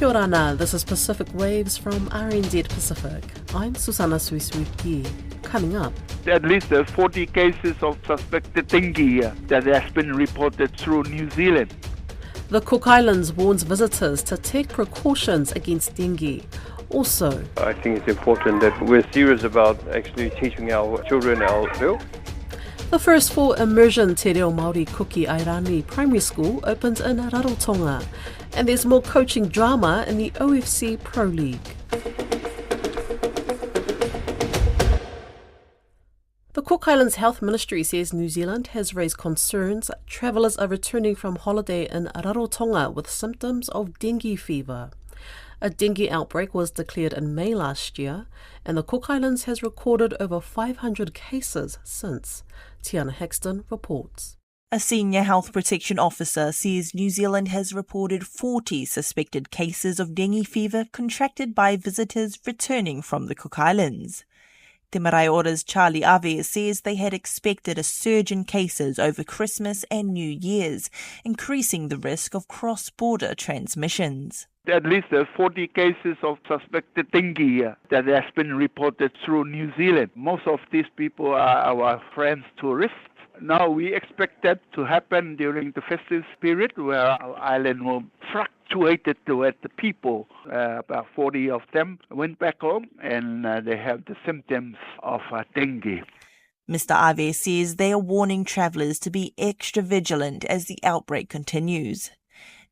Kia ora, this is Pacific Waves from RNZ Pacific. I'm Susana Suisuiki. Coming up. At least there's 40 cases of suspected dengue here that has been reported through New Zealand. The Cook Islands warns visitors to take precautions against dengue. Also, I think it's important that we're serious about actually teaching our children our bill. The first full immersion Te Reo Maori Kuki Airani primary school opens in Rarotonga. And there's more coaching drama in the OFC Pro League. The Cook Islands Health Ministry says New Zealand has raised concerns travellers are returning from holiday in Rarotonga with symptoms of dengue fever. A dengue outbreak was declared in May last year, and the Cook Islands has recorded over 500 cases since. Tiana Hexton reports. A senior health protection officer says New Zealand has reported 40 suspected cases of dengue fever contracted by visitors returning from the Cook Islands. Te Marae Ora's Charlie Ave says they had expected a surge in cases over Christmas and New Year's, increasing the risk of cross-border transmissions. At least there's 40 cases of suspected dengue here that has been reported through New Zealand. Most of these people are our friends tourists. Now we expect that to happen during the festive period where our island will fluctuate with the people. About 40 of them went back home and they have the symptoms of dengue. Mr. Ave says they are warning travellers to be extra vigilant as the outbreak continues.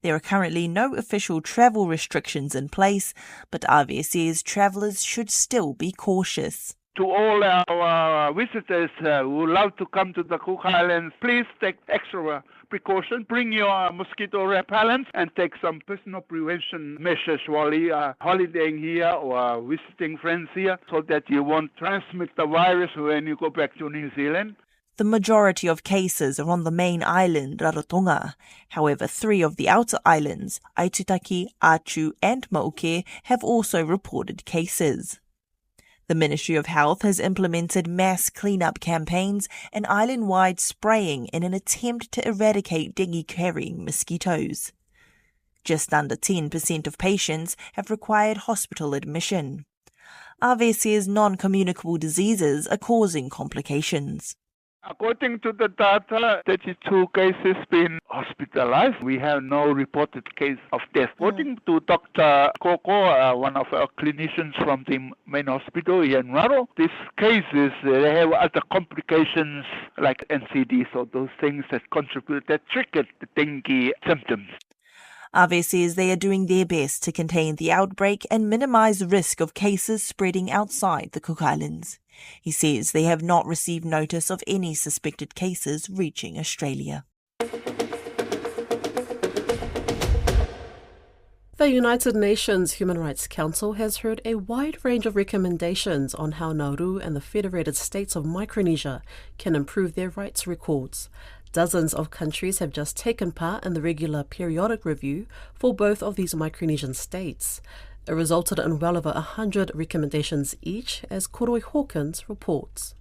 There are currently no official travel restrictions in place, but Ave says travellers should still be cautious. To all our visitors who love to come to the Cook Islands, please take extra precaution. Bring your mosquito repellent and take some personal prevention measures while you are holidaying here or visiting friends here so that you won't transmit the virus when you go back to New Zealand. The majority of cases are on the main island, Rarotonga. However, 3 of the outer islands, Aitutaki, Achu and Mauke, have also reported cases. The Ministry of Health has implemented mass clean-up campaigns and island-wide spraying in an attempt to eradicate dengue-carrying mosquitoes. Just under 10% of patients have required hospital admission. Ave says non-communicable diseases are causing complications. According to the data, 32 cases been hospitalized. We have no reported case of death. According to Dr. Koko, one of our clinicians from the main hospital here in Raro, these cases, they have other complications like NCDs or those things that contribute, that triggered the dengue symptoms. Ave says they are doing their best to contain the outbreak and minimise the risk of cases spreading outside the Cook Islands. He says they have not received notice of any suspected cases reaching Australia. The United Nations Human Rights Council has heard a wide range of recommendations on how Nauru and the Federated States of Micronesia can improve their rights records. Dozens of countries have just taken part in the regular periodic review for both of these Micronesian states. It resulted in well over 100 recommendations each, as Koroi Hawkins reports.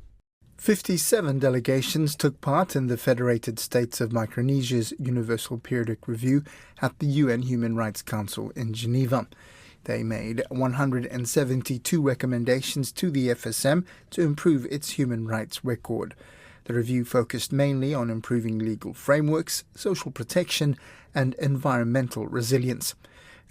57 delegations took part in the Federated States of Micronesia's Universal Periodic Review at the UN Human Rights Council in Geneva. They made 172 recommendations to the FSM to improve its human rights record. The review focused mainly on improving legal frameworks, social protection, and environmental resilience.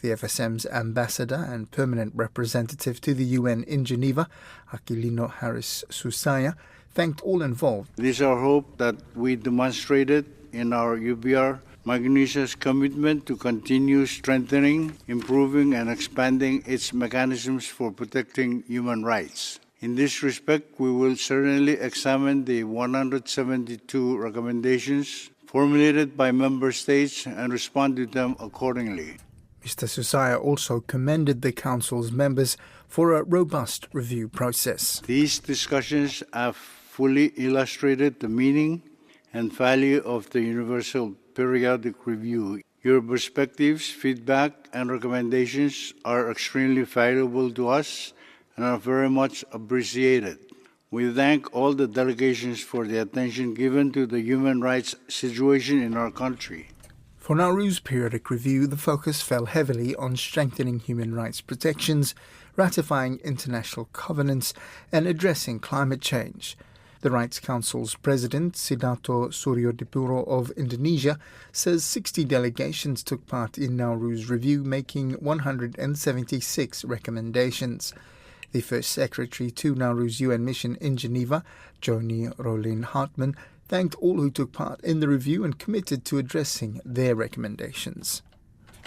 The FSM's ambassador and permanent representative to the UN in Geneva, Aquilino Harris Susaya, thanked all involved. It is our hope that we demonstrated in our UBR Micronesia's commitment to continue strengthening, improving, and expanding its mechanisms for protecting human rights. In this respect, we will certainly examine the 172 recommendations formulated by member states and respond to them accordingly. Mr. Susaya also commended the Council's members for a robust review process. These discussions have fully illustrated the meaning and value of the Universal Periodic Review. Your perspectives, feedback, and recommendations are extremely valuable to us and are very much appreciated. We thank all the delegations for the attention given to the human rights situation in our country. For Nauru's periodic review, the focus fell heavily on strengthening human rights protections, ratifying international covenants, and addressing climate change. The Rights Council's president, Sidato Suryodipuro of Indonesia, says 60 delegations took part in Nauru's review, making 176 recommendations. The first secretary to Nauru's UN mission in Geneva, Joni Rolin Hartmann, thanked all who took part in the review and committed to addressing their recommendations.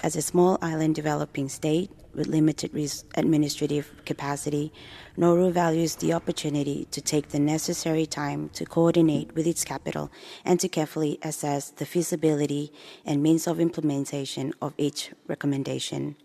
As a small island developing state with limited administrative capacity, Nauru values the opportunity to take the necessary time to coordinate with its capital and to carefully assess the feasibility and means of implementation of each recommendation.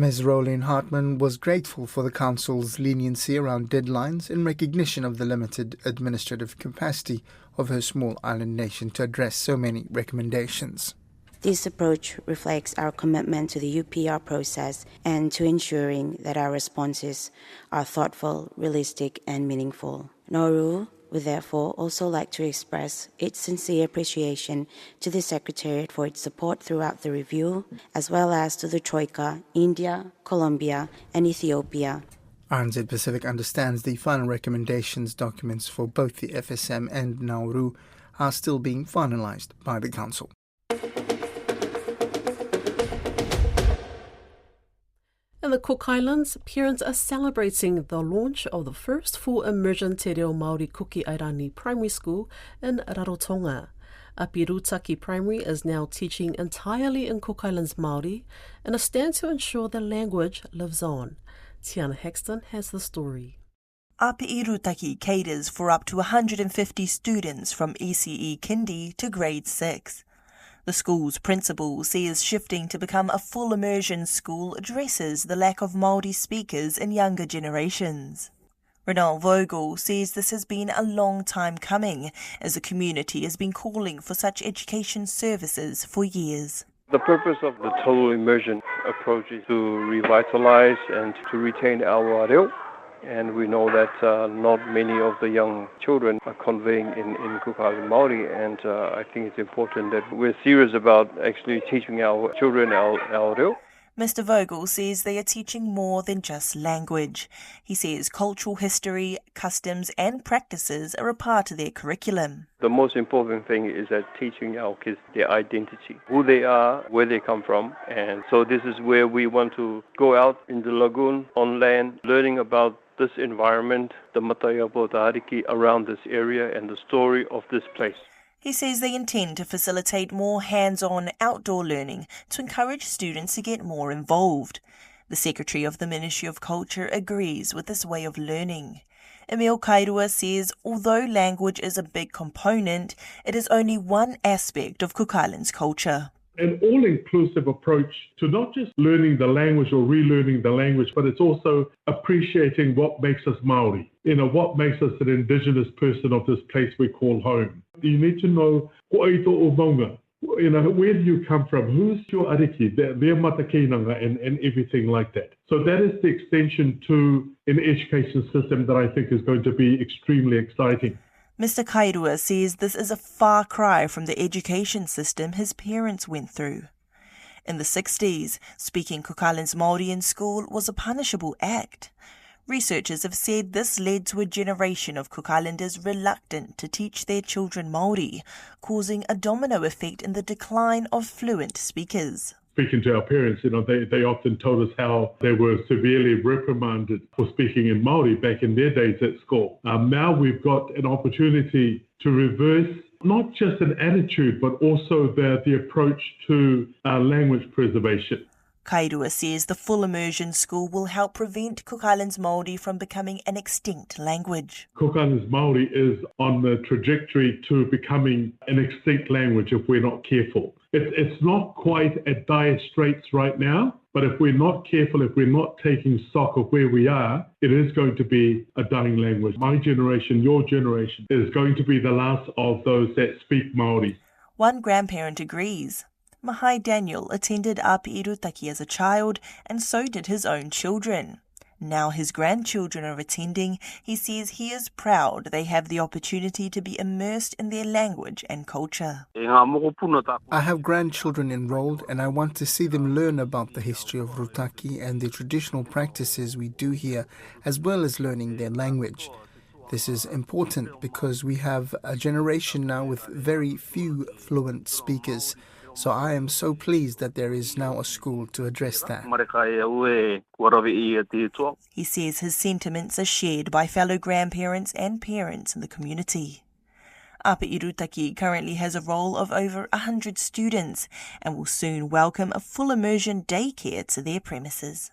Ms. Rolin Hartmann was grateful for the Council's leniency around deadlines in recognition of the limited administrative capacity of her small island nation to address so many recommendations. This approach reflects our commitment to the UPR process and to ensuring that our responses are thoughtful, realistic, and meaningful. Nauru would therefore also like to express its sincere appreciation to the Secretariat for its support throughout the review, as well as to the Troika, India, Colombia, and Ethiopia. RNZ Pacific understands the final recommendations documents for both the FSM and Nauru are still being finalised by the Council. In the Cook Islands, parents are celebrating the launch of the first full immersion te reo Maori Kuki Airani primary school in Rarotonga. Apirutaki Primary is now teaching entirely in Cook Islands Maori in a stand to ensure the language lives on. Tiana Hexton has the story. Apirutaki caters for up to 150 students from ECE Kindy to grade 6. The school's principal says shifting to become a full immersion school addresses the lack of Māori speakers in younger generations. Renal Vogel says this has been a long time coming, as the community has been calling for such education services for years. The purpose of the total immersion approach is to revitalize and to retain our reo. And we know that not many of the young children are conveying in Cook Island Maori, and I think it's important that we're serious about actually teaching our children our reo. Mr. Vogel says they are teaching more than just language. He says cultural history, customs and practices are a part of their curriculum. The most important thing is that teaching our kids their identity, who they are, where they come from. And so this is where we want to go out in the lagoon, on land, learning about this environment, the Matayapo Tahariki around this area and the story of this place. He says they intend to facilitate more hands-on outdoor learning to encourage students to get more involved. The Secretary of the Ministry of Culture agrees with this way of learning. Emil Kairua says although language is a big component, it is only one aspect of Cook Islands culture. An all-inclusive approach to not just learning the language or relearning the language, but it's also appreciating what makes us Maori, what makes us an indigenous person of this place we call home. You need to know ko'ai to o maunga, where do you come from, who's your ariki, their matakeinanga and everything like that. So that is the extension to an education system that I think is going to be extremely exciting. Mr. Kairua says this is a far cry from the education system his parents went through. In the 60s, speaking Cook Islands Māori in school was a punishable act. Researchers have said this led to a generation of Cook Islanders reluctant to teach their children Māori, causing a domino effect in the decline of fluent speakers. Speaking to our parents, they often told us how they were severely reprimanded for speaking in Māori back in their days at school. Now we've got an opportunity to reverse not just an attitude, but also the approach to language preservation. Kairua says the full immersion school will help prevent Cook Islands Māori from becoming an extinct language. Cook Islands Māori is on the trajectory to becoming an extinct language if we're not careful. It's not quite at dire straits right now, but if we're not careful, if we're not taking stock of where we are, it is going to be a dying language. My generation, your generation, is going to be the last of those that speak Māori. One grandparent agrees. Mahai Daniel attended Apirutaki as a child, and so did his own children. Now his grandchildren are attending, he says he is proud they have the opportunity to be immersed in their language and culture. I have grandchildren enrolled and I want to see them learn about the history of Rutaki and the traditional practices we do here, as well as learning their language. This is important because we have a generation now with very few fluent speakers. So I am so pleased that there is now a school to address that. He says his sentiments are shared by fellow grandparents and parents in the community. Api Rutaki currently has a roll of over 100 students and will soon welcome a full immersion daycare to their premises.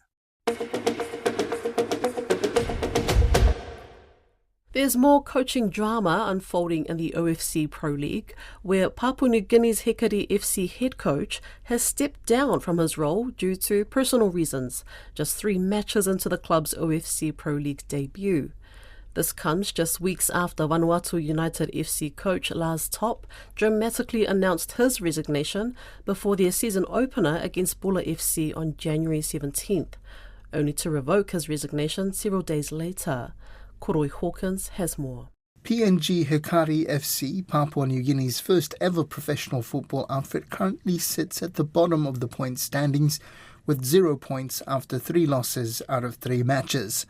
There's more coaching drama unfolding in the OFC Pro League, where Papua New Guinea's Hikari FC head coach has stepped down from his role due to personal reasons, just 3 matches into the club's OFC Pro League debut. This comes just weeks after Vanuatu United FC coach Lars Top dramatically announced his resignation before their season opener against Bula FC on January 17th, only to revoke his resignation several days later. Koroi Hawkins has more. PNG Hikari FC, Papua New Guinea's first ever professional football outfit, currently sits at the bottom of the point standings with 0 points after 3 losses out of 3 matches.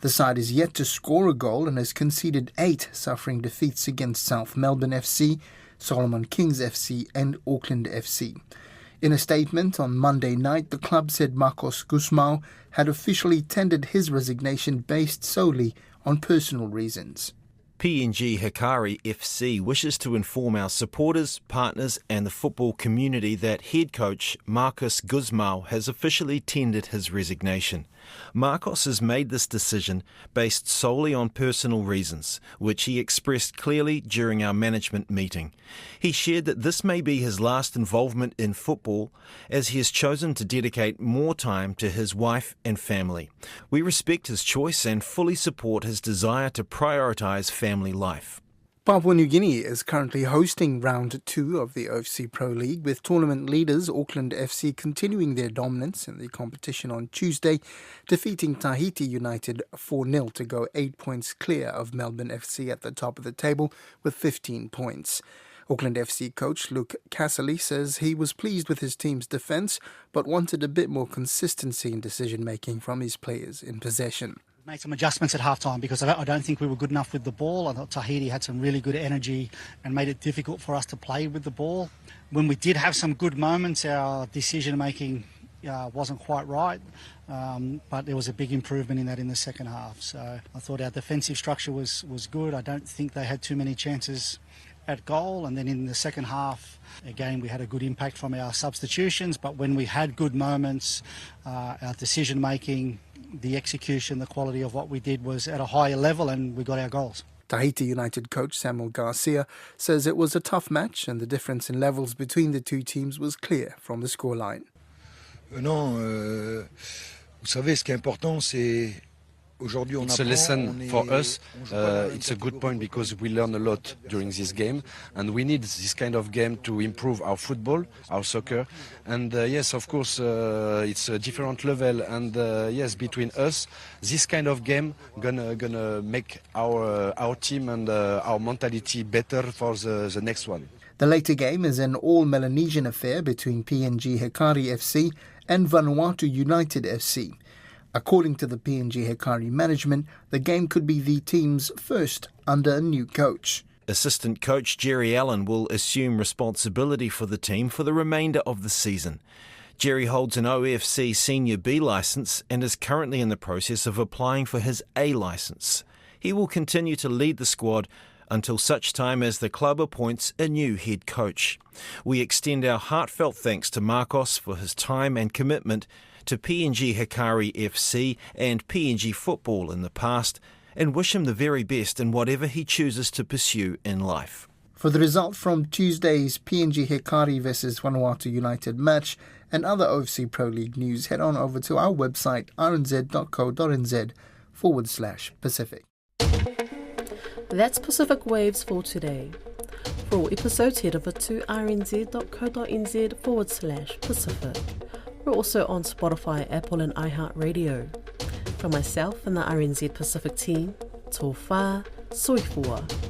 The side is yet to score a goal and has conceded 8, suffering defeats against South Melbourne FC, Solomon Kings FC and Auckland FC. In a statement on Monday night, the club said Marcos Guzmão had officially tendered his resignation based solely on personal reasons. PNG Hikari FC wishes to inform our supporters, partners and the football community that head coach Marcos Guzmão has officially tendered his resignation. Marcos has made this decision based solely on personal reasons, which he expressed clearly during our management meeting. He shared that this may be his last involvement in football, as he has chosen to dedicate more time to his wife and family. We respect his choice and fully support his desire to prioritise family life. Papua New Guinea is currently hosting round 2 of the OFC Pro League, with tournament leaders Auckland FC continuing their dominance in the competition on Tuesday, defeating Tahiti United 4-0 to go 8 points clear of Melbourne FC at the top of the table with 15 points. Auckland FC coach Luke Casserly says he was pleased with his team's defence but wanted a bit more consistency in decision-making from his players in possession. Made some adjustments at half-time because I don't think we were good enough with the ball. I thought Tahiti had some really good energy and made it difficult for us to play with the ball. When we did have some good moments, our decision-making wasn't quite right, but there was a big improvement in that in the second half. So I thought our defensive structure was good. I don't think they had too many chances at goal, and then in the second half, again, we had a good impact from our substitutions, but when we had good moments, our decision-making, the execution, the quality of what we did was at a higher level and we got our goals. Tahiti United coach Samuel Garcia says it was a tough match and the difference in levels between the two teams was clear from the scoreline. Vous savez, ce qui est important, c'est It's a lesson for us. It's a good point because we learn a lot during this game, and we need this kind of game to improve our football, our soccer. And yes, of course, it's a different level. And yes, between us, this kind of game gonna make our team and our mentality better for the next one. The later game is an all-Melanesia affair between PNG Hikari FC and Vanuatu United FC. According to the PNG Hikari management, the game could be the team's first under a new coach. Assistant coach Jerry Allen will assume responsibility for the team for the remainder of the season. Jerry holds an OFC Senior B licence and is currently in the process of applying for his A licence. He will continue to lead the squad until such time as the club appoints a new head coach. We extend our heartfelt thanks to Marcos for his time and commitment to PNG Hikari FC and PNG football in the past, and wish him the very best in whatever he chooses to pursue in life. For the result from Tuesday's PNG Hikari vs Vanuatu United match and other OFC Pro League news, head on over to our website rnz.co.nz/Pacific. That's Pacific Waves for today. For all episodes, head over to rnz.co.nz/Pacific. We're also on Spotify, Apple and iHeartRadio. From myself and the RNZ Pacific team, tō whā, soifua.